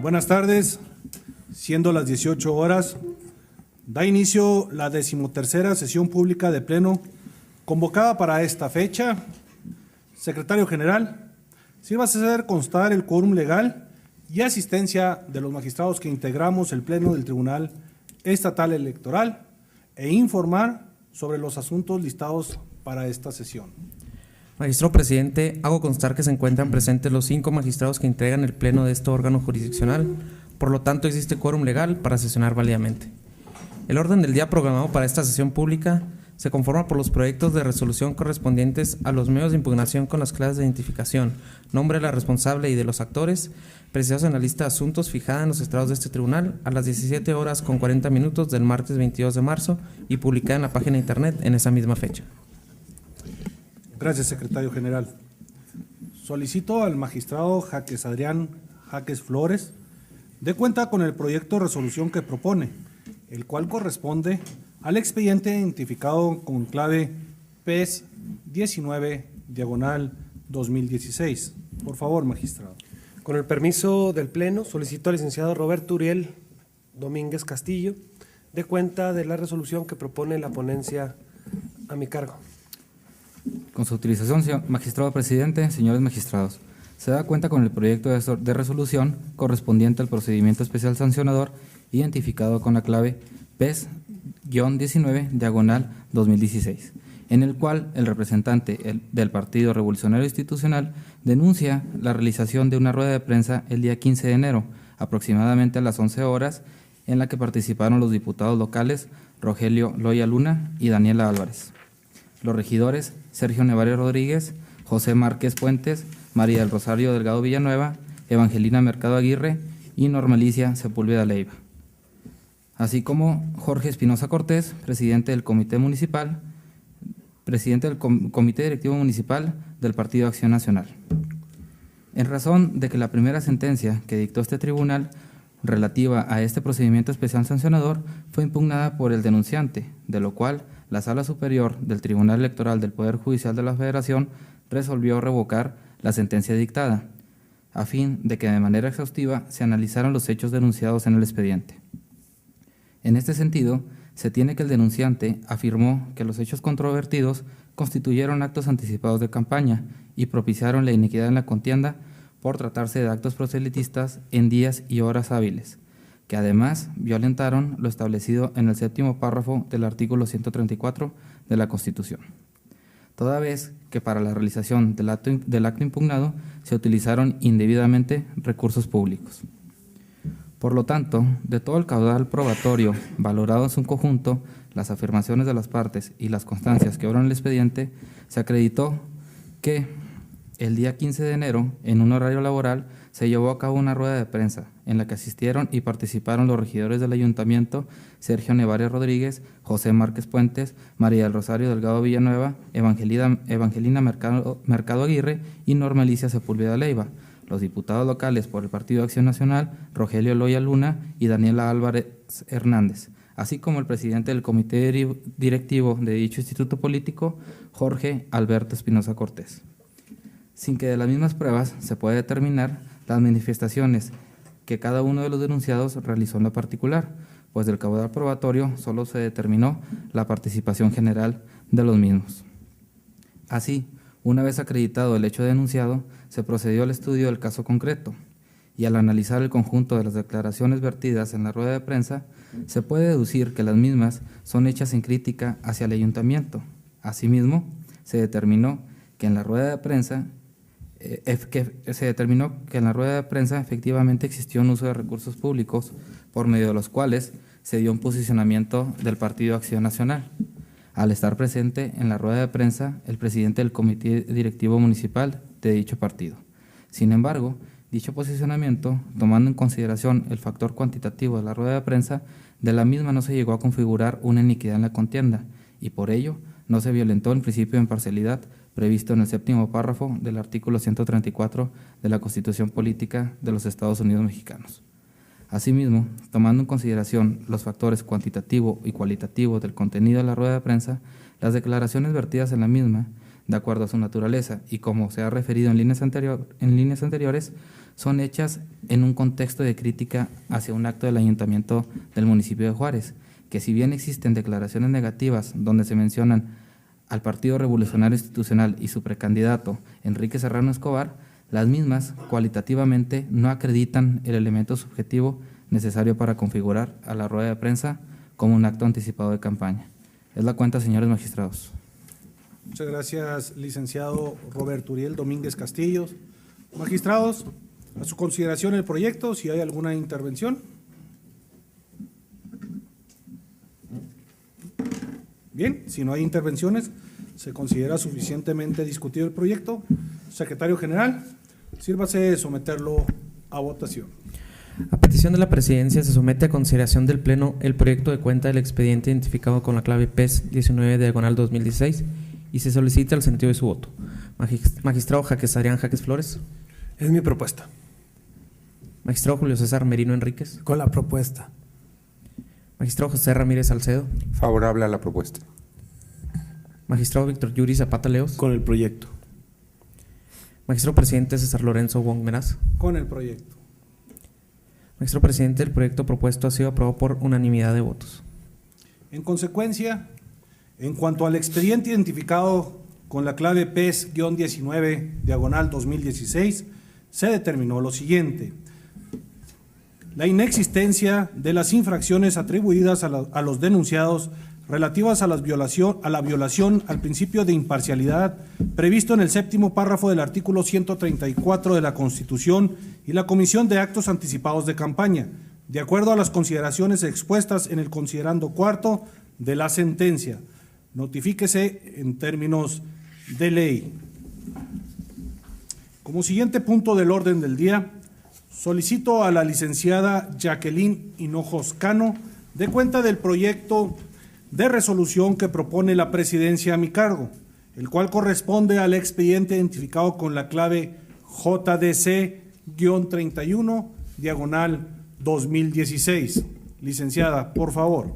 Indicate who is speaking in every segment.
Speaker 1: Buenas tardes, siendo las 18 horas, da inicio la 13ª sesión pública de Pleno convocada para esta fecha. Secretario General, sírvase hacer constar el quórum legal y asistencia de los magistrados que integramos el Pleno del Tribunal Estatal Electoral e informar sobre los asuntos listados para esta sesión.
Speaker 2: Magistrado presidente, hago constar que se encuentran presentes los 5 magistrados que integran el pleno de este órgano jurisdiccional, por lo tanto existe quórum legal para sesionar válidamente. El orden del día programado para esta sesión pública se conforma por los proyectos de resolución correspondientes a los medios de impugnación con las claves de identificación, nombre de la responsable y de los actores, precisados en la lista de asuntos fijada en los estrados de este tribunal a las 17:40 del martes 22 de marzo y publicada en la página de internet en esa misma fecha.
Speaker 1: Gracias, secretario general. Solicito al magistrado Jaques Adrián Jaques Flores dé cuenta con el proyecto de resolución que propone, el cual corresponde al expediente identificado con clave PES 19/2016. Por favor, magistrado.
Speaker 3: Con el permiso del Pleno, solicito al licenciado Roberto Uriel Domínguez Castillo dé cuenta de la resolución que propone la ponencia a mi cargo.
Speaker 4: Con su utilización, señor magistrado presidente, señores magistrados, se da cuenta con el proyecto de resolución correspondiente al procedimiento especial sancionador identificado con la clave PES-19/2016, en el cual el representante del Partido Revolucionario Institucional denuncia la realización de una rueda de prensa el día 15 de enero, aproximadamente a las 11 horas, en la que participaron los diputados locales Rogelio Loya Luna y Daniela Álvarez, los regidores Sergio Nevares Rodríguez, José Márquez Puentes, María del Rosario Delgado Villanueva, Evangelina Mercado Aguirre y Norma Alicia Sepúlveda Leiva, así como Jorge Espinosa Cortés, presidente del Comité Municipal, presidente del Comité Directivo Municipal del Partido Acción Nacional. En razón de que la primera sentencia que dictó este tribunal relativa a este procedimiento especial sancionador fue impugnada por el denunciante, de lo cual la Sala Superior del Tribunal Electoral del Poder Judicial de la Federación resolvió revocar la sentencia dictada, a fin de que de manera exhaustiva se analizaran los hechos denunciados en el expediente. En este sentido, se tiene que el denunciante afirmó que los hechos controvertidos constituyeron actos anticipados de campaña y propiciaron la iniquidad en la contienda por tratarse de actos proselitistas en días y horas hábiles, que además violentaron lo establecido en el 7º párrafo del artículo 134 de la Constitución, toda vez que para la realización del acto impugnado se utilizaron indebidamente recursos públicos. Por lo tanto, de todo el caudal probatorio valorado en su conjunto, las afirmaciones de las partes y las constancias que obran el expediente, se acreditó que el día 15 de enero, en un horario laboral, se llevó a cabo una rueda de prensa en la que asistieron y participaron los regidores del ayuntamiento Sergio Nevares Rodríguez, José Márquez Puentes, María del Rosario Delgado Villanueva, Evangelina Mercado Aguirre y Norma Alicia Sepúlveda Leiva, los diputados locales por el Partido Acción Nacional Rogelio Loya Luna y Daniela Álvarez Hernández, así como el presidente del comité directivo de dicho instituto político, Jorge Alberto Espinosa Cortés, sin que de las mismas pruebas se pueda determinar las manifestaciones que cada uno de los denunciados realizó en lo particular, pues del caudal probatorio solo se determinó la participación general de los mismos. Así, una vez acreditado el hecho denunciado, se procedió al estudio del caso concreto y al analizar el conjunto de las declaraciones vertidas en la rueda de prensa, se puede deducir que las mismas son hechas en crítica hacia el ayuntamiento. Asimismo, se determinó que en la rueda de prensa efectivamente existió un uso de recursos públicos por medio de los cuales se dio un posicionamiento del Partido Acción Nacional, al estar presente en la rueda de prensa el presidente del Comité Directivo Municipal de dicho partido. Sin embargo, dicho posicionamiento, tomando en consideración el factor cuantitativo de la rueda de prensa, de la misma no se llegó a configurar una iniquidad en la contienda y por ello no se violentó el principio de imparcialidad previsto en el 7º párrafo del artículo 134 de la Constitución Política de los Estados Unidos Mexicanos. Asimismo, tomando en consideración los factores cuantitativo y cualitativo del contenido de la rueda de prensa, las declaraciones vertidas en la misma de acuerdo a su naturaleza y como se ha referido en líneas anteriores, son hechas en un contexto de crítica hacia un acto del Ayuntamiento del municipio de Juárez, que si bien existen declaraciones negativas donde se mencionan al Partido Revolucionario Institucional y su precandidato Enrique Serrano Escobar, las mismas cualitativamente no acreditan el elemento subjetivo necesario para configurar a la rueda de prensa como un acto anticipado de campaña. Es la cuenta, señores magistrados.
Speaker 1: Muchas gracias, licenciado Roberto Uriel Domínguez Castillo. Magistrados, a su consideración el proyecto, si hay alguna intervención. Bien, si no hay intervenciones, se considera suficientemente discutido el proyecto. Secretario General, sírvase de someterlo a votación.
Speaker 2: A petición de la Presidencia, se somete a consideración del Pleno el proyecto de cuenta del expediente identificado con la clave PES 19/2016 y se solicita el sentido de su voto. Magistrado Jaques Adrián Jaques Flores.
Speaker 3: Es mi propuesta.
Speaker 2: Magistrado Julio César Merino Enríquez.
Speaker 5: Con la propuesta.
Speaker 2: Magistrado José Ramírez Salcedo.
Speaker 6: Favorable a la propuesta.
Speaker 2: Magistrado Víctor Yuri Zapata Leos.
Speaker 5: Con el proyecto.
Speaker 2: Magistrado Presidente César Lorenzo Wong Meraz.
Speaker 1: Con el proyecto.
Speaker 2: Magistrado Presidente, el proyecto propuesto ha sido aprobado por unanimidad de votos.
Speaker 1: En consecuencia, en cuanto al expediente identificado con la clave PES-19/2016, se determinó lo siguiente: la inexistencia de las infracciones atribuidas a los denunciados relativas a la violación al principio de imparcialidad previsto en el séptimo párrafo del artículo 134 de la Constitución y la comisión de actos anticipados de campaña, de acuerdo a las consideraciones expuestas en el considerando cuarto de la sentencia. Notifíquese en términos de ley. Como siguiente punto del orden del día, solicito a la licenciada Jacqueline Hinojos Cano dé cuenta del proyecto de resolución que propone la Presidencia a mi cargo, el cual corresponde al expediente identificado con la clave JDC-31/2016. Licenciada, por favor.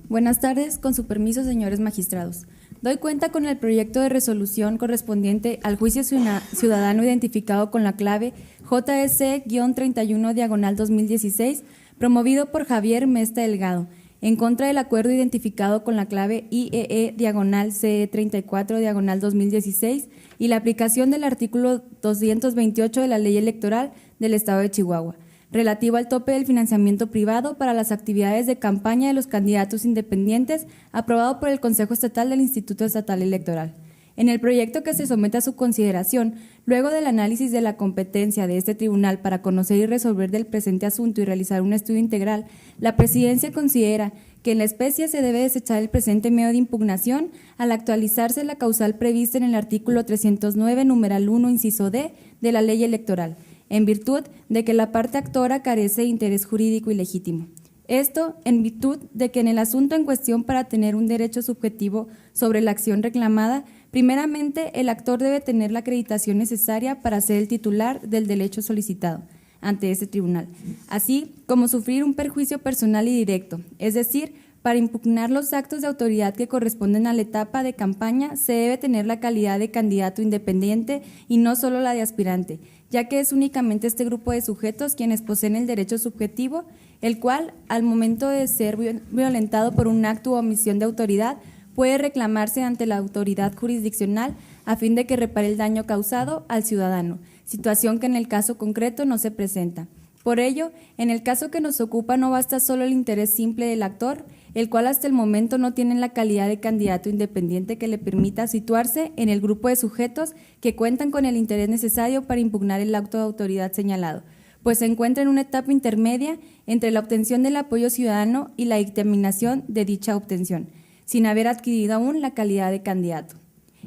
Speaker 7: Buenas tardes, con su permiso, señores magistrados. Doy cuenta con el proyecto de resolución correspondiente al juicio ciudadano identificado con la clave JSC-31/2016, promovido por Javier Mesta Delgado, en contra del acuerdo identificado con la clave IEE-CE34/2016 y la aplicación del artículo 228 de la Ley Electoral del Estado de Chihuahua, relativo al tope del financiamiento privado para las actividades de campaña de los candidatos independientes, aprobado por el Consejo Estatal del Instituto Estatal Electoral. En el proyecto que se somete a su consideración, luego del análisis de la competencia de este tribunal para conocer y resolver del presente asunto y realizar un estudio integral, la Presidencia considera que en la especie se debe desechar el presente medio de impugnación al actualizarse la causal prevista en el artículo 309, numeral 1, inciso D, de la Ley Electoral, en virtud de que la parte actora carece de interés jurídico y legítimo. Esto en virtud de que en el asunto en cuestión, para tener un derecho subjetivo sobre la acción reclamada, primeramente el actor debe tener la acreditación necesaria para ser el titular del derecho solicitado ante este tribunal, así como sufrir un perjuicio personal y directo, es decir, para impugnar los actos de autoridad que corresponden a la etapa de campaña se debe tener la calidad de candidato independiente y no solo la de aspirante, ya que es únicamente este grupo de sujetos quienes poseen el derecho subjetivo, el cual, al momento de ser violentado por un acto o omisión de autoridad, puede reclamarse ante la autoridad jurisdiccional a fin de que repare el daño causado al ciudadano, situación que en el caso concreto no se presenta. Por ello, en el caso que nos ocupa no basta solo el interés simple del actor, el cual hasta el momento no tiene la calidad de candidato independiente que le permita situarse en el grupo de sujetos que cuentan con el interés necesario para impugnar el acto de autoridad señalado, pues se encuentra en una etapa intermedia entre la obtención del apoyo ciudadano y la dictaminación de dicha obtención, sin haber adquirido aún la calidad de candidato.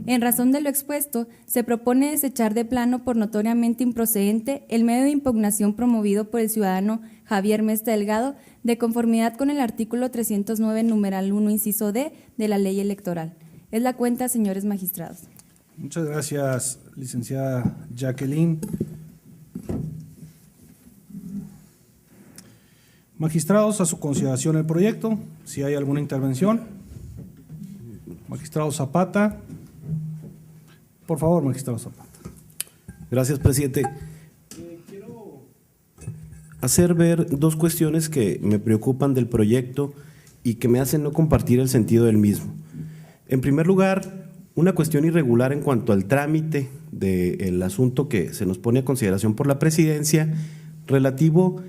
Speaker 7: En razón de lo expuesto, se propone desechar de plano por notoriamente improcedente el medio de impugnación promovido por el ciudadano Javier Mesta Delgado, de conformidad con el artículo 309, numeral 1, inciso D, de la Ley Electoral. Es la cuenta, señores magistrados.
Speaker 1: Muchas gracias, licenciada Jacqueline. Magistrados, a su consideración el proyecto. Si hay alguna intervención. Magistrado Zapata. Por favor, magistrado Zapata.
Speaker 5: Gracias, presidente. Quiero hacer ver dos cuestiones que me preocupan del proyecto y que me hacen no compartir el sentido del mismo. En primer lugar, una cuestión irregular en cuanto al trámite del asunto que se nos pone a consideración por la presidencia, relativo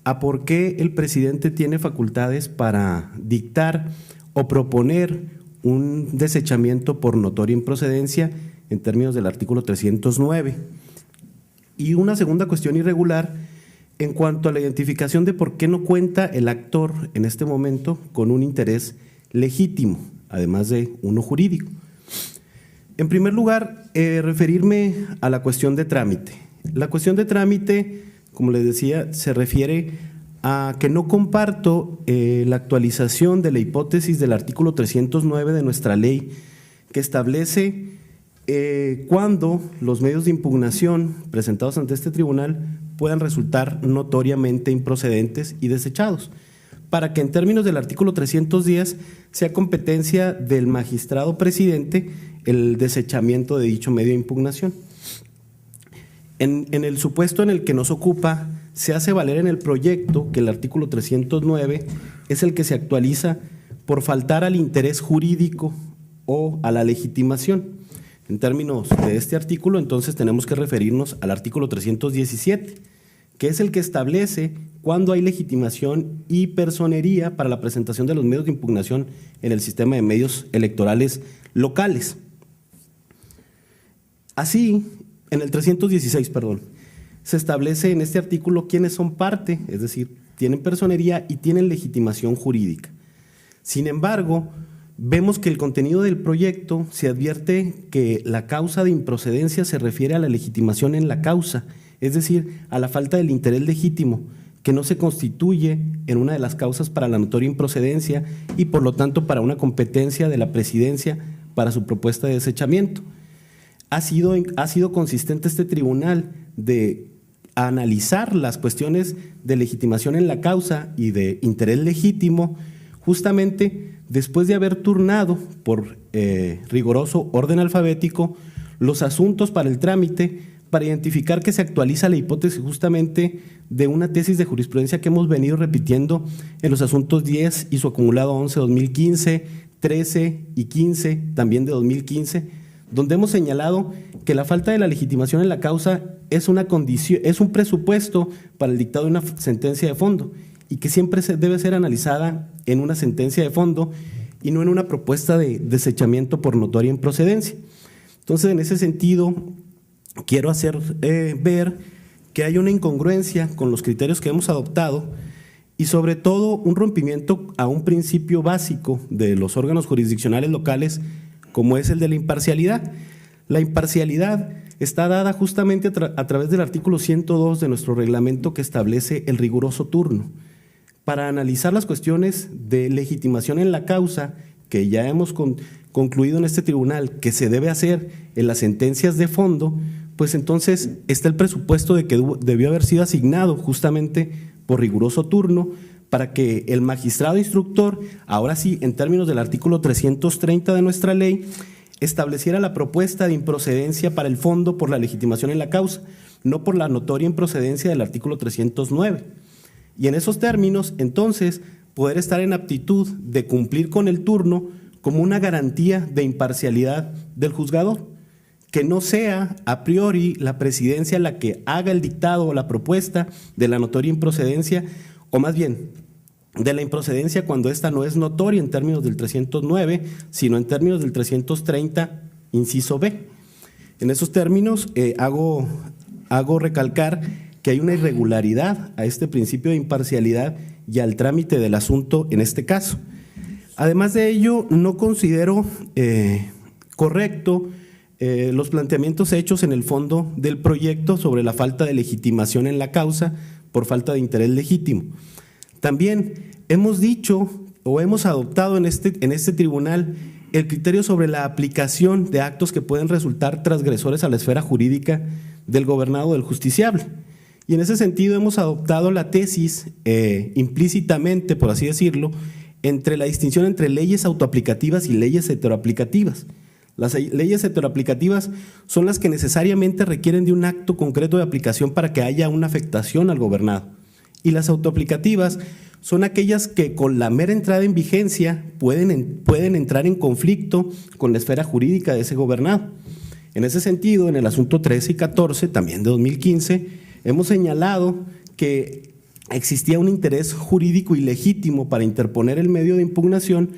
Speaker 5: a por qué el presidente tiene facultades para dictar o proponer un desechamiento por notoria improcedencia en términos del artículo 309. Y una segunda cuestión irregular en cuanto a la identificación de por qué no cuenta el actor en este momento con un interés legítimo, además de uno jurídico. En primer lugar, referirme a la cuestión de trámite. La cuestión de trámite, como les decía, se refiere a que no comparto la actualización de la hipótesis del artículo 309 de nuestra ley, que establece cuando los medios de impugnación presentados ante este tribunal puedan resultar notoriamente improcedentes y desechados, para que en términos del artículo 310 sea competencia del magistrado presidente el desechamiento de dicho medio de impugnación. En el supuesto en el que nos ocupa, se hace valer en el proyecto que el artículo 309 es el que se actualiza por faltar al interés jurídico o a la legitimación. En términos de este artículo, entonces tenemos que referirnos al artículo 317, que es el que establece cuándo hay legitimación y personería para la presentación de los medios de impugnación en el sistema de medios electorales locales. Así, en el 316, se establece en este artículo quiénes son parte, es decir, tienen personería y tienen legitimación jurídica. Sin embargo, vemos que el contenido del proyecto se advierte que la causa de improcedencia se refiere a la legitimación en la causa, es decir, a la falta del interés legítimo, que no se constituye en una de las causas para la notoria improcedencia y por lo tanto para una competencia de la presidencia para su propuesta de desechamiento. Ha sido consistente este tribunal de analizar las cuestiones de legitimación en la causa y de interés legítimo justamente después de haber turnado por riguroso orden alfabético los asuntos para el trámite, para identificar que se actualiza la hipótesis justamente de una tesis de jurisprudencia que hemos venido repitiendo en los asuntos 10 y su acumulado 11 2015, 13 y 15 también de 2015, donde hemos señalado que la falta de la legitimación en la causa es una condición, es un presupuesto para el dictado de una sentencia de fondo y que siempre debe ser analizada en una sentencia de fondo y no en una propuesta de desechamiento por notoria improcedencia. Entonces, en ese sentido, quiero hacer ver que hay una incongruencia con los criterios que hemos adoptado y sobre todo un rompimiento a un principio básico de los órganos jurisdiccionales locales como es el de la imparcialidad. La imparcialidad está dada justamente a través del artículo 102 de nuestro reglamento que establece el riguroso turno. Para analizar las cuestiones de legitimación en la causa, que ya hemos concluido en este tribunal que se debe hacer en las sentencias de fondo, pues entonces está el presupuesto de que debió haber sido asignado justamente por riguroso turno para que el magistrado instructor, ahora sí, en términos del artículo 330 de nuestra ley, estableciera la propuesta de improcedencia para el fondo por la legitimación en la causa, no por la notoria improcedencia del artículo 309. Y en esos términos, entonces, poder estar en aptitud de cumplir con el turno como una garantía de imparcialidad del juzgador, que no sea a priori la presidencia la que haga el dictado o la propuesta de la notoria improcedencia, o más bien de la improcedencia cuando esta no es notoria en términos del 309, sino en términos del 330, inciso B. En esos términos hago recalcar que hay una irregularidad a este principio de imparcialidad y al trámite del asunto en este caso. Además de ello, no considero correcto los planteamientos hechos en el fondo del proyecto sobre la falta de legitimación en la causa por falta de interés legítimo. También hemos dicho o hemos adoptado en este tribunal el criterio sobre la aplicación de actos que pueden resultar transgresores a la esfera jurídica del gobernado o del justiciable. Y en ese sentido hemos adoptado la tesis implícitamente, por así decirlo, entre la distinción entre leyes autoaplicativas y leyes heteroaplicativas. Las leyes heteroaplicativas son las que necesariamente requieren de un acto concreto de aplicación para que haya una afectación al gobernado. Y las autoaplicativas son aquellas que con la mera entrada en vigencia pueden entrar en conflicto con la esfera jurídica de ese gobernado. En ese sentido, en el asunto 13 y 14, también de 2015, hemos señalado que existía un interés jurídico ilegítimo para interponer el medio de impugnación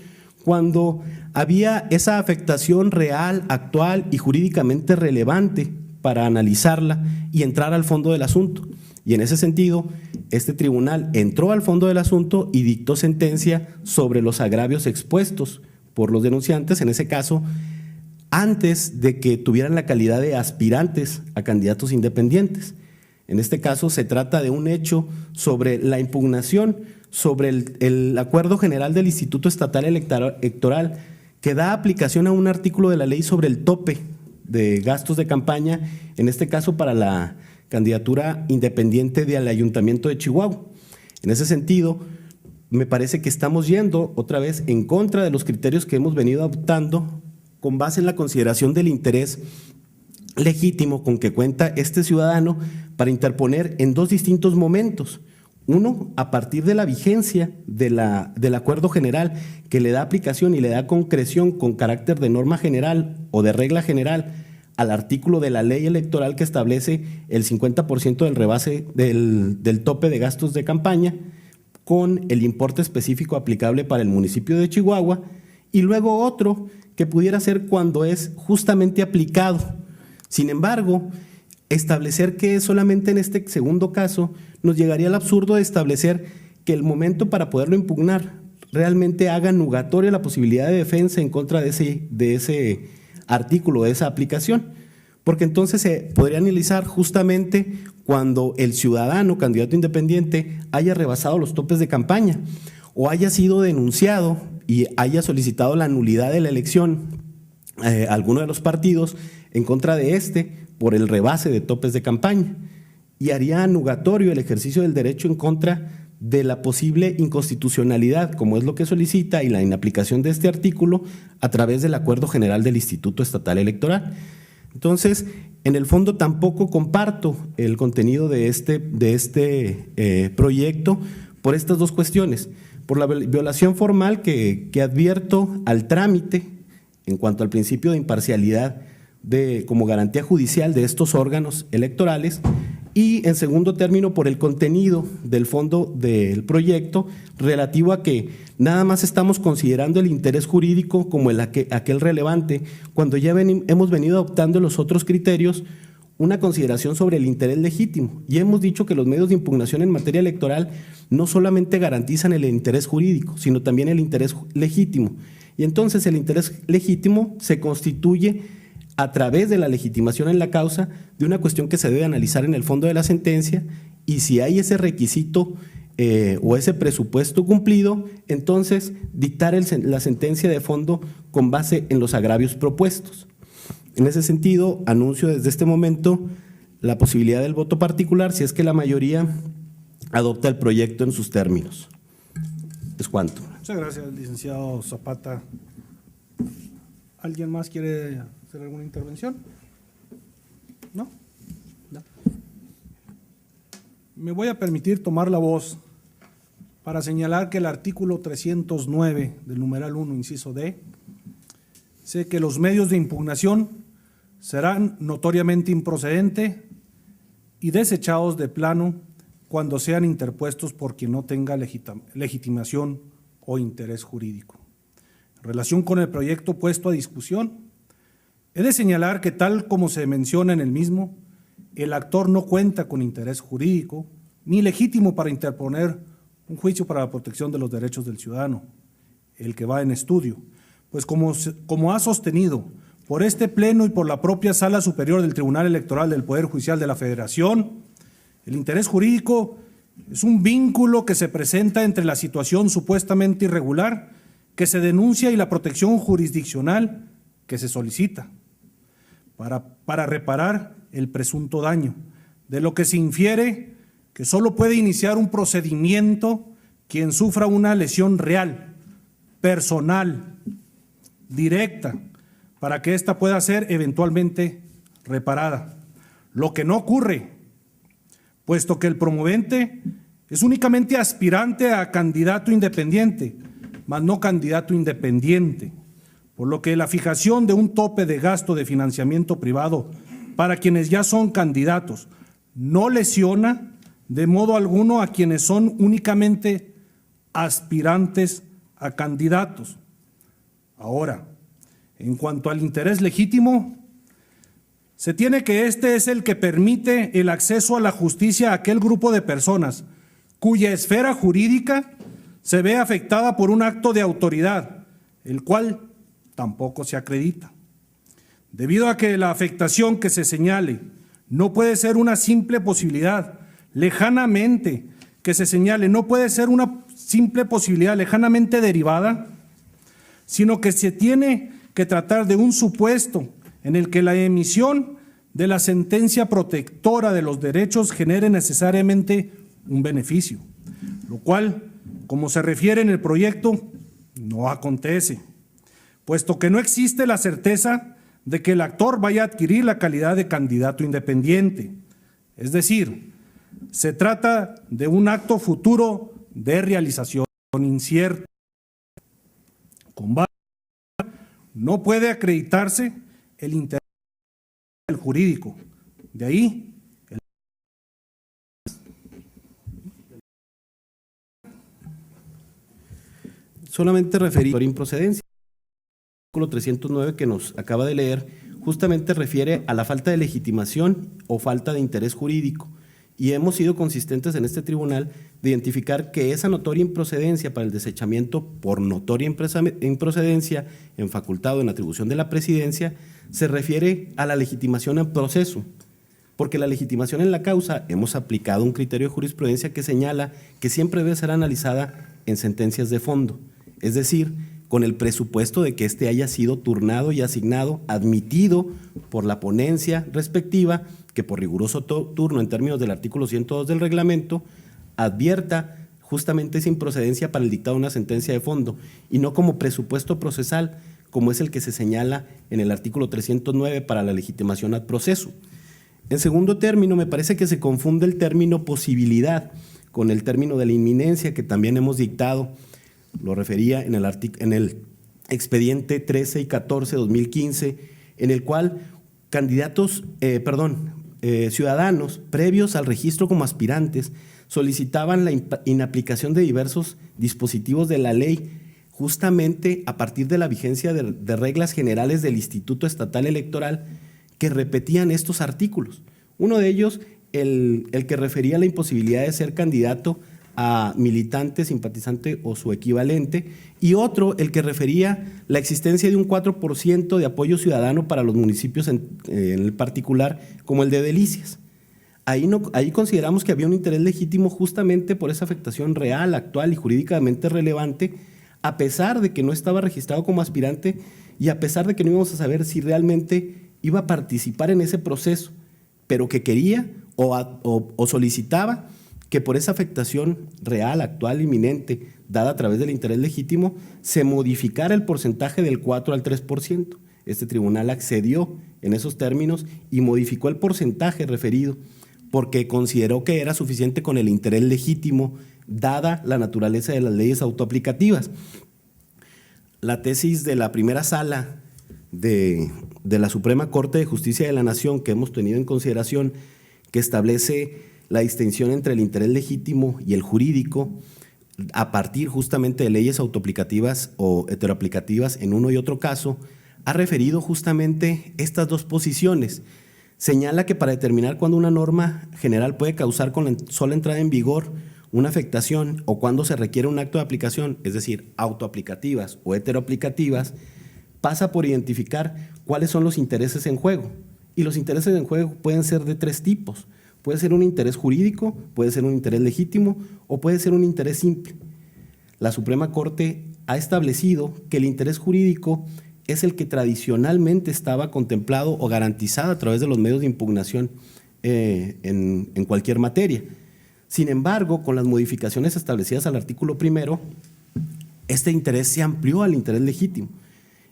Speaker 5: cuando había esa afectación real, actual y jurídicamente relevante para analizarla y entrar al fondo del asunto. Y en ese sentido, este tribunal entró al fondo del asunto y dictó sentencia sobre los agravios expuestos por los denunciantes, en ese caso, antes de que tuvieran la calidad de aspirantes a candidatos independientes. En este caso se trata de un hecho sobre la impugnación sobre el Acuerdo General del Instituto Estatal Electoral que da aplicación a un artículo de la ley sobre el tope de gastos de campaña, en este caso para la candidatura independiente del Ayuntamiento de Chihuahua. En ese sentido, me parece que estamos yendo otra vez en contra de los criterios que hemos venido adoptando con base en la consideración del interés legítimo con que cuenta este ciudadano para interponer en dos distintos momentos. Uno, a partir de la vigencia del acuerdo general que le da aplicación y le da concreción con carácter de norma general o de regla general al artículo de la ley electoral que establece el 50% del rebase del tope de gastos de campaña con el importe específico aplicable para el municipio de Chihuahua, y luego otro que pudiera ser cuando es justamente aplicado. Sin embargo, establecer que solamente en este segundo caso nos llegaría al absurdo de establecer que el momento para poderlo impugnar realmente haga nugatoria la posibilidad de defensa en contra de ese artículo, de esa aplicación, porque entonces se podría analizar justamente cuando el ciudadano candidato independiente haya rebasado los topes de campaña o haya sido denunciado y haya solicitado la nulidad de la elección alguno de los partidos en contra de por el rebase de topes de campaña, y haría nugatorio el ejercicio del derecho en contra de la posible inconstitucionalidad, como es lo que solicita, y la inaplicación de este artículo a través del Acuerdo General del Instituto Estatal Electoral. Entonces, en el fondo tampoco comparto el contenido de este proyecto por estas dos cuestiones, por la violación formal que advierto al trámite en cuanto al principio de imparcialidad como garantía judicial de estos órganos electorales, y en segundo término por el contenido del fondo del proyecto relativo a que nada más estamos considerando el interés jurídico como aquel relevante, cuando ya hemos venido adoptando los otros criterios una consideración sobre el interés legítimo, y hemos dicho que los medios de impugnación en materia electoral no solamente garantizan el interés jurídico, sino también el interés legítimo, y entonces el interés legítimo se constituye a través de la legitimación en la causa de una cuestión que se debe analizar en el fondo de la sentencia, y si hay ese requisito o ese presupuesto cumplido, entonces dictar la sentencia de fondo con base en los agravios propuestos. En ese sentido, anuncio desde este momento la posibilidad del voto particular si es que la mayoría adopta el proyecto en sus términos. Es cuanto.
Speaker 1: Muchas gracias, licenciado Zapata. ¿Alguien más quiere hacer alguna intervención? ¿No? No. Me voy a permitir tomar la voz para señalar que el artículo 309 del numeral 1, inciso D, dice que los medios de impugnación serán notoriamente improcedentes y desechados de plano cuando sean interpuestos por quien no tenga legitimación o interés jurídico. En relación con el proyecto puesto a discusión, he de señalar que tal como se menciona en el mismo, el actor no cuenta con interés jurídico ni legítimo para interponer un juicio para la protección de los derechos del ciudadano, el que va en estudio, pues como ha sostenido por este Pleno y por la propia Sala Superior del Tribunal Electoral del Poder Judicial de la Federación, el interés jurídico es un vínculo que se presenta entre la situación supuestamente irregular que se denuncia y la protección jurisdiccional que se solicita para reparar el presunto daño, de lo que se infiere que solo puede iniciar un procedimiento quien sufra una lesión real, personal, directa, para que ésta pueda ser eventualmente reparada. Lo que no ocurre, puesto que el promovente es únicamente aspirante a candidato independiente, mas no candidato independiente, por lo que la fijación de un tope de gasto de financiamiento privado para quienes ya son candidatos no lesiona de modo alguno a quienes son únicamente aspirantes a candidatos. Ahora, en cuanto al interés legítimo, se tiene que este es el que permite el acceso a la justicia a aquel grupo de personas cuya esfera jurídica se ve afectada por un acto de autoridad, el cual tampoco se acredita. Debido a que la afectación que se señale no puede ser una simple posibilidad lejanamente que se señale, no puede ser una simple posibilidad lejanamente derivada, sino que se tiene que tratar de un supuesto en el que la emisión de la sentencia protectora de los derechos genere necesariamente un beneficio, lo cual, como se refiere en el proyecto, no acontece, puesto que no existe la certeza de que el actor vaya a adquirir la calidad de candidato independiente. Es decir, se trata de un acto futuro de realización incierta. Con base no puede acreditarse el interés jurídico. De ahí
Speaker 5: solamente referir a improcedencia. El artículo 309 que nos acaba de leer justamente refiere a la falta de legitimación o falta de interés jurídico, y hemos sido consistentes en este tribunal de identificar que esa notoria improcedencia para el desechamiento por notoria improcedencia en facultad o en atribución de la presidencia se refiere a la legitimación en proceso, porque la legitimación en la causa hemos aplicado un criterio de jurisprudencia que señala que siempre debe ser analizada en sentencias de fondo, es decir, con el presupuesto de que éste haya sido turnado y asignado, admitido por la ponencia respectiva, que por riguroso turno en términos del artículo 102 del reglamento, advierta justamente esa improcedencia para el dictado de una sentencia de fondo, y no como presupuesto procesal, como es el que se señala en el artículo 309 para la legitimación ad proceso. En segundo término, me parece que se confunde el término posibilidad con el término de la inminencia que también hemos dictado. Lo refería en el expediente 13 y 14 de 2015, en el cual ciudadanos previos al registro como aspirantes solicitaban la inaplicación de diversos dispositivos de la ley justamente a partir de la vigencia de reglas generales del Instituto Estatal Electoral que repetían estos artículos. Uno de ellos, el que refería a la imposibilidad de ser candidato a militante, simpatizante o su equivalente, y otro, el que refería la existencia de un 4% de apoyo ciudadano para los municipios en el particular, como el de Delicias. Ahí consideramos que había un interés legítimo justamente por esa afectación real, actual y jurídicamente relevante, a pesar de que no estaba registrado como aspirante y a pesar de que no íbamos a saber si realmente iba a participar en ese proceso, pero que quería o solicitaba que por esa afectación real, actual, inminente, dada a través del interés legítimo, se modificara el porcentaje del 4 al 3%. Este tribunal accedió en esos términos y modificó el porcentaje referido porque consideró que era suficiente con el interés legítimo, dada la naturaleza de las leyes autoaplicativas. La tesis de la primera sala de la Suprema Corte de Justicia de la Nación que hemos tenido en consideración, que establece la distinción entre el interés legítimo y el jurídico a partir justamente de leyes autoaplicativas o heteroaplicativas en uno y otro caso, ha referido justamente estas dos posiciones. Señala que para determinar cuándo una norma general puede causar con la sola entrada en vigor una afectación o cuándo se requiere un acto de aplicación, es decir, autoaplicativas o heteroaplicativas, pasa por identificar cuáles son los intereses en juego. Y los intereses en juego pueden ser de tres tipos. Puede ser un interés jurídico, puede ser un interés legítimo o puede ser un interés simple. La Suprema Corte ha establecido que el interés jurídico es el que tradicionalmente estaba contemplado o garantizado a través de los medios de impugnación en cualquier materia. Sin embargo, con las modificaciones establecidas al artículo primero, este interés se amplió al interés legítimo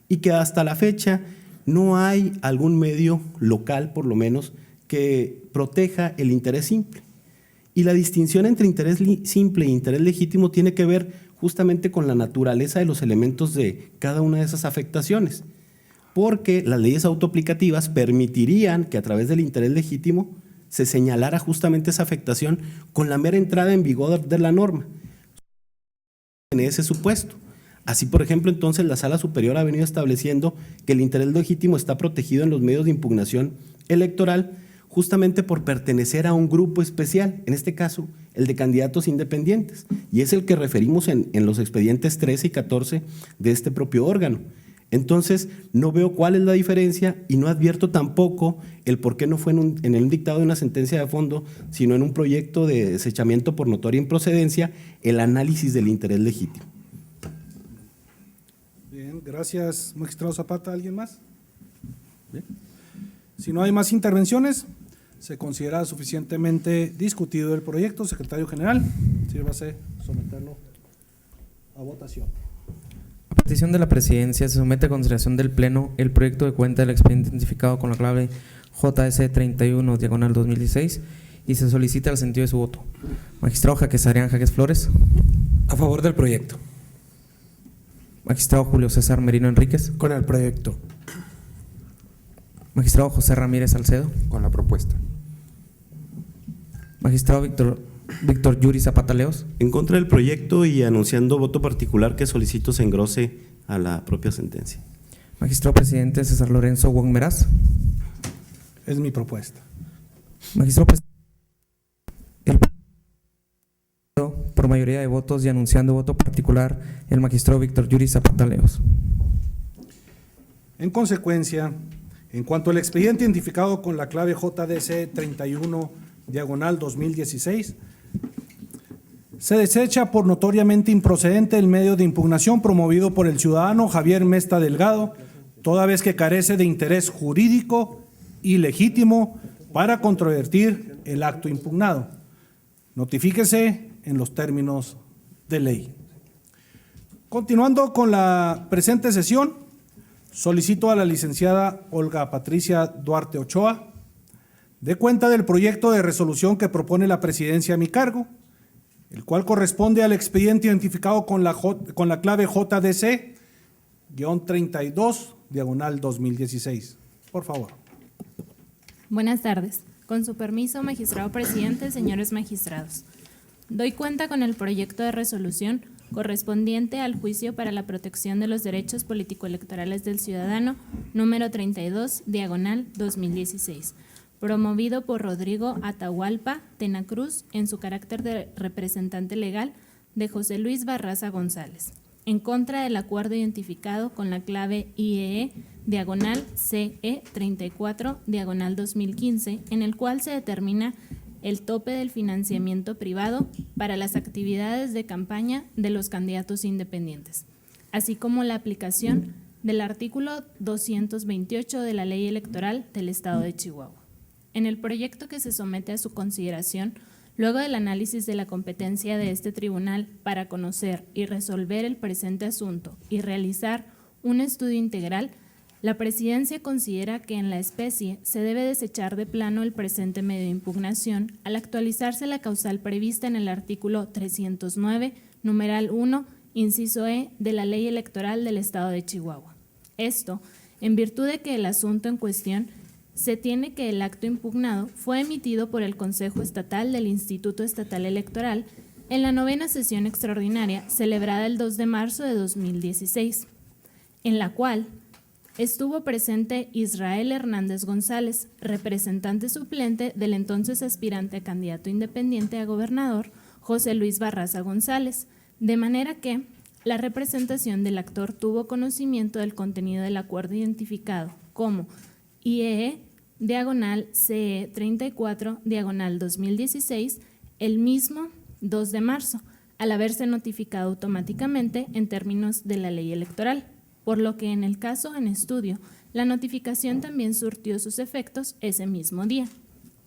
Speaker 5: y que hasta la fecha no hay algún medio local, por lo menos, que proteja el interés simple. Y la distinción entre interés simple e interés legítimo tiene que ver justamente con la naturaleza de los elementos de cada una de esas afectaciones, porque las leyes autoaplicativas permitirían que a través del interés legítimo se señalara justamente esa afectación con la mera entrada en vigor de la norma en ese supuesto. Así, por ejemplo, entonces la Sala Superior ha venido estableciendo que el interés legítimo está protegido en los medios de impugnación electoral justamente por pertenecer a un grupo especial, en este caso el de candidatos independientes, y es el que referimos en los expedientes 13 y 14 de este propio órgano. Entonces, no veo cuál es la diferencia y no advierto tampoco el por qué no fue en el dictado de una sentencia de fondo, sino en un proyecto de desechamiento por notoria improcedencia, el análisis del interés legítimo.
Speaker 1: Bien, gracias, magistrado Zapata. ¿Alguien más? Bien. Si no hay más intervenciones, se considera suficientemente discutido el proyecto. Secretario General, sírvase someterlo a votación.
Speaker 2: A petición de la Presidencia, se somete a consideración del Pleno el proyecto de cuenta del expediente identificado con la clave JS31/2016 y se solicita el sentido de su voto. Magistrado Jaques Adrián Jaques Flores.
Speaker 3: A favor del proyecto.
Speaker 2: Magistrado Julio César Merino Enríquez.
Speaker 3: Con el proyecto.
Speaker 2: Magistrado José Ramírez Salcedo.
Speaker 6: Con la propuesta.
Speaker 2: Magistrado Víctor Yuri Zapata Leos.
Speaker 5: En contra del proyecto y anunciando voto particular que solicito se engrose a la propia sentencia.
Speaker 2: Magistrado Presidente César Lorenzo Wong Meraz.
Speaker 1: Es mi propuesta.
Speaker 2: Magistrado Presidente. Por mayoría de votos y anunciando voto particular, el magistrado Víctor Yuri Zapata Leos.
Speaker 1: En consecuencia, en cuanto al expediente identificado con la clave JDC 31/2016, se desecha por notoriamente improcedente el medio de impugnación promovido por el ciudadano Javier Mesta Delgado, toda vez que carece de interés jurídico y legítimo para controvertir el acto impugnado. Notifíquese en los términos de ley. Continuando con la presente sesión, solicito a la licenciada Olga Patricia Duarte Ochoa dé cuenta del proyecto de resolución que propone la presidencia a mi cargo, el cual corresponde al expediente identificado con la clave JDC-32/2016. Por favor.
Speaker 8: Buenas tardes. Con su permiso, magistrado presidente, señores magistrados. Doy cuenta con el proyecto de resolución correspondiente al juicio para la protección de los derechos político-electorales del ciudadano, número 32/2016, promovido por Rodrigo Atahualpa Tenacruz en su carácter de representante legal de José Luis Barraza González, en contra del acuerdo identificado con la clave IEE/CE 34/2015, en el cual se determina el tope del financiamiento privado para las actividades de campaña de los candidatos independientes, así como la aplicación del artículo 228 de la Ley Electoral del Estado de Chihuahua. En el proyecto que se somete a su consideración, luego del análisis de la competencia de este tribunal para conocer y resolver el presente asunto y realizar un estudio integral, la Presidencia considera que en la especie se debe desechar de plano el presente medio de impugnación al actualizarse la causal prevista en el artículo 309, numeral 1, inciso E, de la Ley Electoral del Estado de Chihuahua. Esto, en virtud de que el asunto en cuestión se tiene que el acto impugnado fue emitido por el Consejo Estatal del Instituto Estatal Electoral en la 9ª sesión extraordinaria celebrada el 2 de marzo de 2016, en la cual estuvo presente Israel Hernández González, representante suplente del entonces aspirante a candidato independiente a gobernador, José Luis Barraza González, de manera que la representación del actor tuvo conocimiento del contenido del acuerdo identificado como IEE/CE 34/2016 el mismo 2 de marzo, al haberse notificado automáticamente en términos de la ley electoral, por lo que en el caso en estudio, la notificación también surtió sus efectos ese mismo día.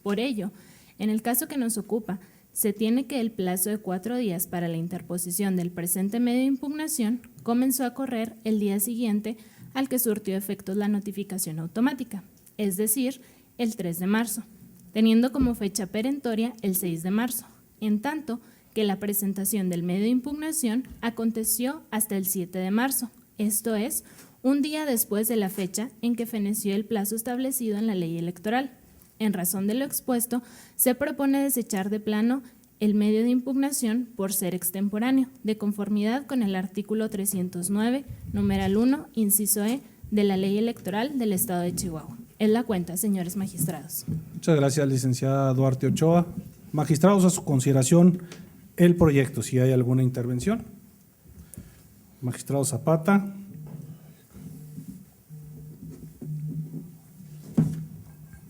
Speaker 8: Por ello, en el caso que nos ocupa, se tiene que el plazo de 4 días para la interposición del presente medio de impugnación comenzó a correr el día siguiente al que surtió efectos la notificación automática, es decir, el 3 de marzo, teniendo como fecha perentoria el 6 de marzo, en tanto que la presentación del medio de impugnación aconteció hasta el 7 de marzo, esto es, un día después de la fecha en que feneció el plazo establecido en la ley electoral. En razón de lo expuesto, se propone desechar de plano el medio de impugnación por ser extemporáneo, de conformidad con el artículo 309, numeral 1, inciso E, de la Ley Electoral del Estado de Chihuahua. Es la cuenta, señores magistrados.
Speaker 1: Muchas gracias, licenciada Duarte Ochoa. Magistrados, a su consideración el proyecto, si hay alguna intervención. Magistrado Zapata.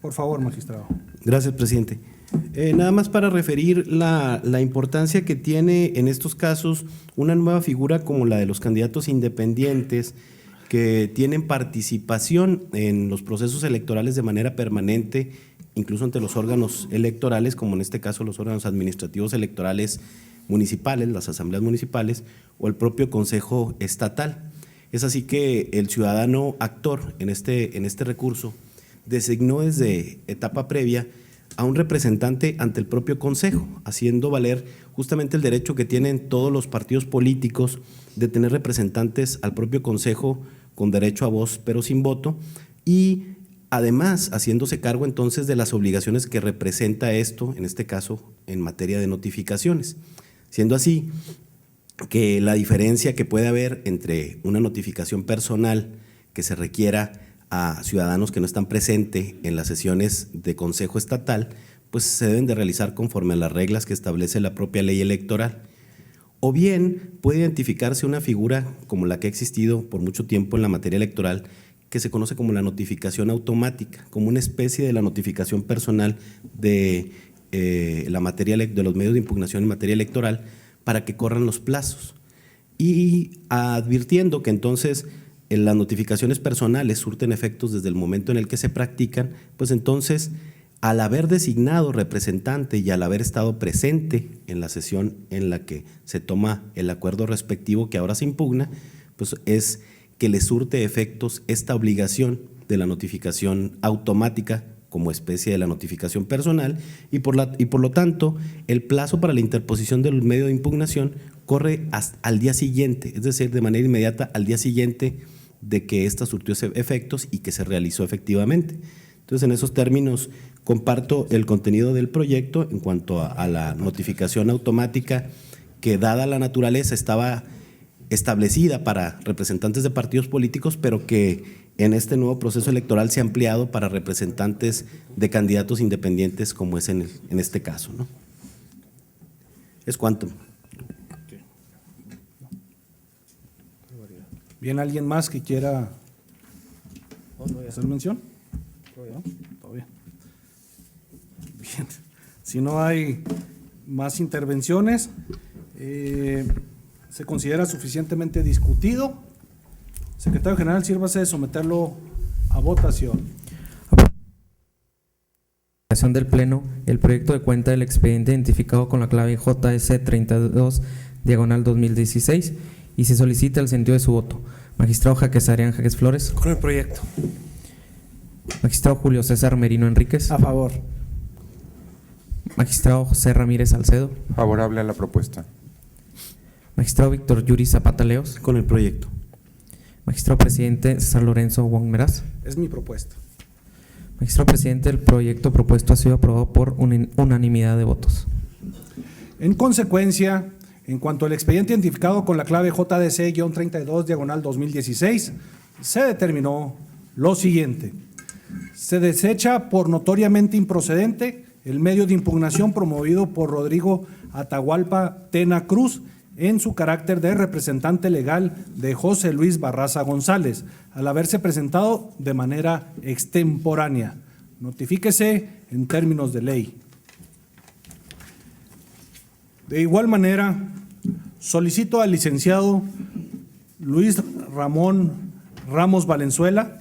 Speaker 1: Por favor, magistrado.
Speaker 5: Gracias, presidente. Nada más para referir la importancia que tiene en estos casos una nueva figura como la de los candidatos independientes que tienen participación en los procesos electorales de manera permanente, incluso ante los órganos electorales, como en este caso los órganos administrativos electorales municipales, las asambleas municipales o el propio Consejo Estatal. Es así que el ciudadano actor en este recurso designó desde etapa previa a un representante ante el propio Consejo, haciendo valer justamente el derecho que tienen todos los partidos políticos de tener representantes al propio Consejo con derecho a voz pero sin voto, y además haciéndose cargo entonces de las obligaciones que representa esto, en este caso en materia de notificaciones, siendo así que la diferencia que puede haber entre una notificación personal que se requiera a ciudadanos que no están presentes en las sesiones de Consejo Estatal, pues se deben de realizar conforme a las reglas que establece la propia ley electoral. O bien puede identificarse una figura como la que ha existido por mucho tiempo en la materia electoral, que se conoce como la notificación automática, como una especie de la notificación personal de la materia de los medios de impugnación en materia electoral para que corran los plazos. Y advirtiendo que entonces las notificaciones personales surten efectos desde el momento en el que se practican, pues entonces, al haber designado representante y al haber estado presente en la sesión en la que se toma el acuerdo respectivo que ahora se impugna, pues es que le surte efectos esta obligación de la notificación automática como especie de la notificación personal y por lo tanto el plazo para la interposición del medio de impugnación corre hasta al día siguiente, es decir, de manera inmediata al día siguiente de que ésta surtió efectos y que se realizó efectivamente. Entonces, en esos términos, comparto el contenido del proyecto en cuanto a la notificación automática que, dada la naturaleza, estaba establecida para representantes de partidos políticos, pero que en este nuevo proceso electoral se ha ampliado para representantes de candidatos independientes, como es en este caso, ¿no? Es cuanto.
Speaker 1: ¿Bien alguien más que quiera hacer mención? ¿No? Todo bien. Bien. Si no hay más intervenciones, se considera suficientemente discutido. Secretario General, sírvase de someterlo a votación.
Speaker 2: Del Pleno, el proyecto de cuenta del expediente identificado con la clave JS 32/2016 y se solicita el sentido de su voto. Magistrado Jaques Arián Jaques Flores.
Speaker 3: Con el proyecto.
Speaker 2: Magistrado Julio César Merino Enríquez.
Speaker 3: A favor.
Speaker 2: Magistrado José Ramírez Salcedo.
Speaker 6: Favorable a la propuesta.
Speaker 2: Magistrado Víctor Yuri Zapata Leos.
Speaker 5: Con el proyecto.
Speaker 2: Magistrado Presidente César Lorenzo Wong Meraz.
Speaker 1: Es mi propuesta.
Speaker 2: Magistrado Presidente, el proyecto propuesto ha sido aprobado por unanimidad de votos.
Speaker 1: En consecuencia, en cuanto al expediente identificado con la clave JDC-32/2016, se determinó lo siguiente. Se desecha por notoriamente improcedente el medio de impugnación promovido por Rodrigo Atahualpa Tena Cruz en su carácter de representante legal de José Luis Barraza González, al haberse presentado de manera extemporánea. Notifíquese en términos de ley. De igual manera, solicito al licenciado Luis Ramón Ramos Valenzuela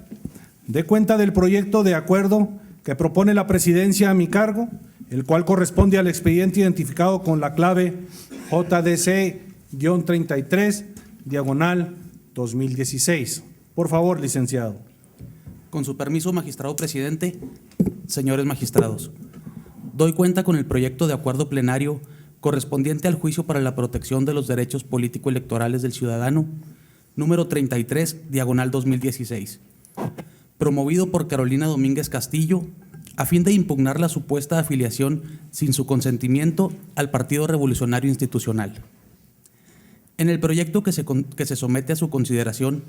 Speaker 1: dé cuenta del proyecto de acuerdo que propone la presidencia a mi cargo, el cual corresponde al expediente identificado con la clave JDC-33/2016. Por favor, licenciado.
Speaker 6: Con su permiso, magistrado presidente, señores magistrados, doy cuenta con el proyecto de acuerdo plenario correspondiente al juicio para la protección de los derechos político-electorales del ciudadano, número 33/2016, promovido por Carolina Domínguez Castillo, a fin de impugnar la supuesta afiliación sin su consentimiento al Partido Revolucionario Institucional. En el proyecto que se somete a su consideración,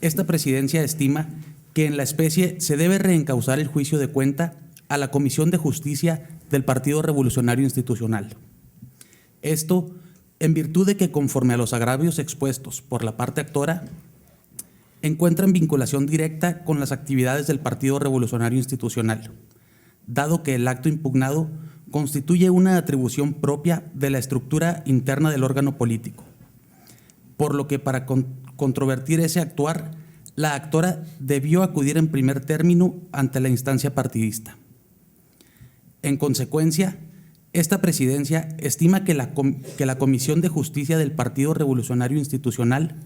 Speaker 6: esta presidencia estima que en la especie se debe reencauzar el juicio de cuenta a la Comisión de Justicia del Partido Revolucionario Institucional. Esto en virtud de que, conforme a los agravios expuestos por la parte actora, encuentran vinculación directa con las actividades del Partido Revolucionario Institucional, dado que el acto impugnado constituye una atribución propia de la estructura interna del órgano político, por lo que para controvertir ese actuar, la actora debió acudir en primer término ante la instancia partidista. En consecuencia, esta presidencia estima que la Comisión de Justicia del Partido Revolucionario Institucional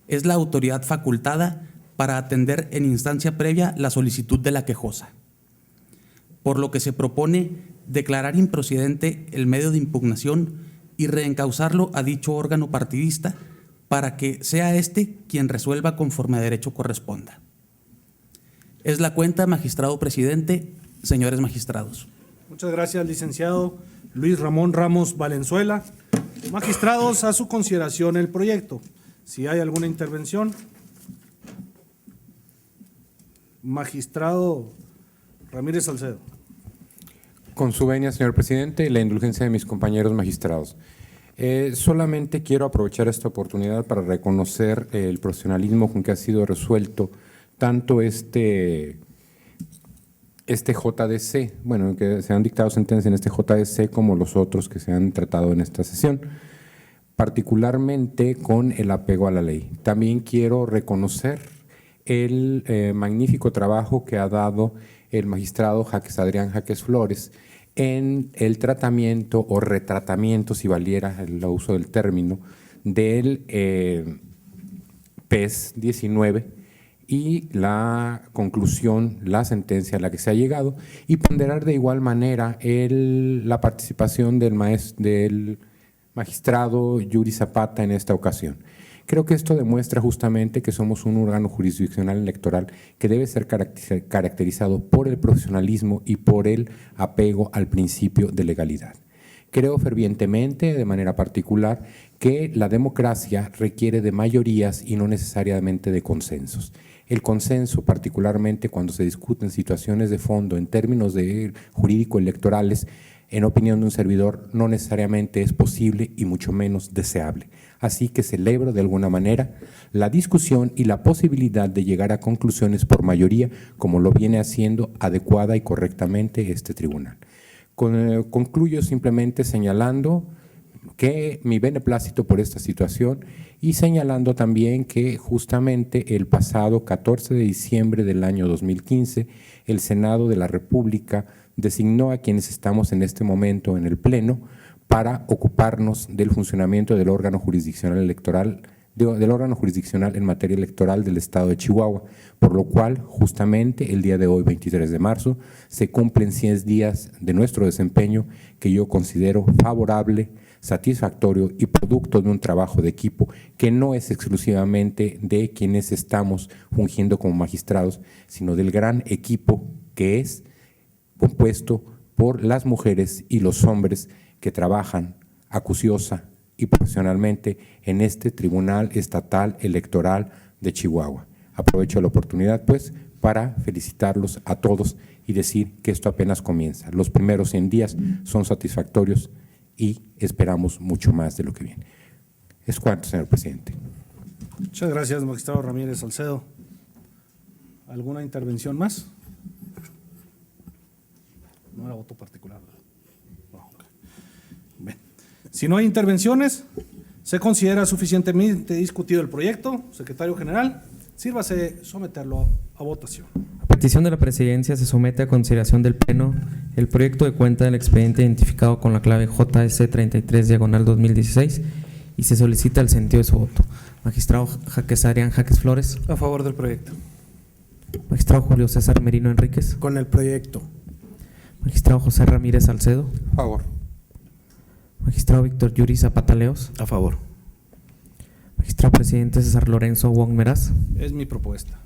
Speaker 6: es la autoridad facultada para atender en instancia previa la solicitud de la quejosa, por lo que se propone declarar improcedente el medio de impugnación y reencauzarlo a dicho órgano partidista para que sea éste quien resuelva conforme a derecho corresponda. Es la cuenta, magistrado presidente, señores magistrados.
Speaker 1: Muchas gracias, licenciado Luis Ramón Ramos Valenzuela. Magistrados, a su consideración el proyecto. Si hay alguna intervención. Magistrado Ramírez Salcedo.
Speaker 9: Con su venia, señor presidente, y la indulgencia de mis compañeros magistrados. Solamente quiero aprovechar esta oportunidad para reconocer el profesionalismo con que ha sido resuelto tanto este JDC, bueno, que se han dictado sentencias en este JDC como los otros que se han tratado en esta sesión, particularmente con el apego a la ley. También quiero reconocer el magnífico trabajo que ha dado el magistrado Adrián Jaques Flores en el tratamiento o retratamiento, si valiera el uso del término, del PES 19 y la conclusión, la sentencia a la que se ha llegado, y ponderar de igual manera la participación del magistrado Yuri Zapata en esta ocasión. Creo que esto demuestra justamente que somos un órgano jurisdiccional electoral que debe ser caracterizado por el profesionalismo y por el apego al principio de legalidad. Creo fervientemente, de manera particular, que la democracia requiere de mayorías y no necesariamente de consensos. El consenso, particularmente cuando se discuten situaciones de fondo en términos de jurídico-electorales, en opinión de un servidor, no necesariamente es posible y mucho menos deseable. Así que celebro de alguna manera la discusión y la posibilidad de llegar a conclusiones por mayoría, como lo viene haciendo adecuada y correctamente este tribunal. Concluyo simplemente señalando que mi beneplácito por esta situación y señalando también que justamente el pasado 14 de diciembre del año 2015, el Senado de la República designó a quienes estamos en este momento en el Pleno para ocuparnos del funcionamiento del órgano jurisdiccional electoral, del órgano jurisdiccional en materia electoral del Estado de Chihuahua, por lo cual justamente el día de hoy, 23 de marzo, se cumplen 100 días de nuestro desempeño que yo considero favorable, satisfactorio y producto de un trabajo de equipo que no es exclusivamente de quienes estamos fungiendo como magistrados, sino del gran equipo que es compuesto por las mujeres y los hombres que trabajan acuciosa y profesionalmente en este Tribunal Estatal Electoral de Chihuahua. Aprovecho la oportunidad, pues, para felicitarlos a todos y decir que esto apenas comienza. Los primeros 100 días son satisfactorios y esperamos mucho más de lo que viene. Es cuanto, señor presidente.
Speaker 1: Muchas gracias, magistrado Ramírez Salcedo. ¿Alguna intervención más? No era voto particular. No, okay. Bien. Si no hay intervenciones, se considera suficientemente discutido el proyecto. Secretario General, sírvase someterlo a votación.
Speaker 2: petición de la Presidencia se somete a consideración del Pleno el proyecto de cuenta del expediente identificado con la clave JS33/2016 y se solicita el sentido de su voto. Magistrado Adrián Jaques Flores.
Speaker 3: A favor del proyecto.
Speaker 2: Magistrado Julio César Merino Enríquez.
Speaker 10: Con el proyecto.
Speaker 2: Magistrado José Ramírez Salcedo.
Speaker 9: A favor.
Speaker 2: Magistrado Víctor Yuri Zapata Leos.
Speaker 5: A favor.
Speaker 2: Magistrado Presidente César Lorenzo Wong Meraz.
Speaker 1: Es mi propuesta.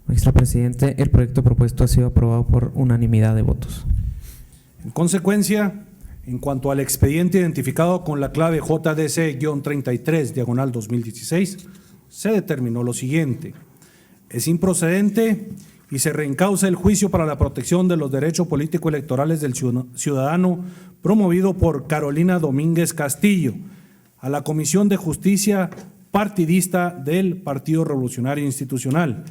Speaker 2: Magistrado Presidente, el proyecto propuesto ha sido aprobado por unanimidad de votos.
Speaker 1: En consecuencia, en cuanto al expediente identificado con la clave JDC-33/2016, se determinó lo siguiente: es improcedente y se reencausa el juicio para la protección de los derechos político-electorales del ciudadano promovido por Carolina Domínguez Castillo a la Comisión de Justicia partidista del Partido Revolucionario Institucional,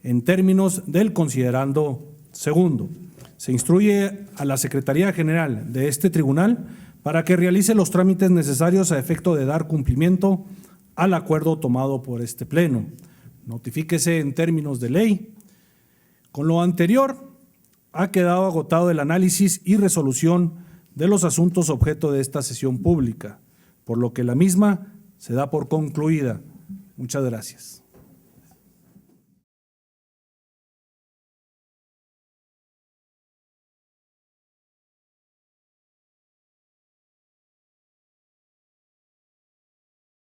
Speaker 1: en términos del considerando segundo. Se instruye a la Secretaría General de este tribunal para que realice los trámites necesarios a efecto de dar cumplimiento al acuerdo tomado por este Pleno. Notifíquese en términos de ley. Con lo anterior, ha quedado agotado el análisis y resolución de los asuntos objeto de esta sesión pública, por lo que la misma se da por concluida. Muchas gracias.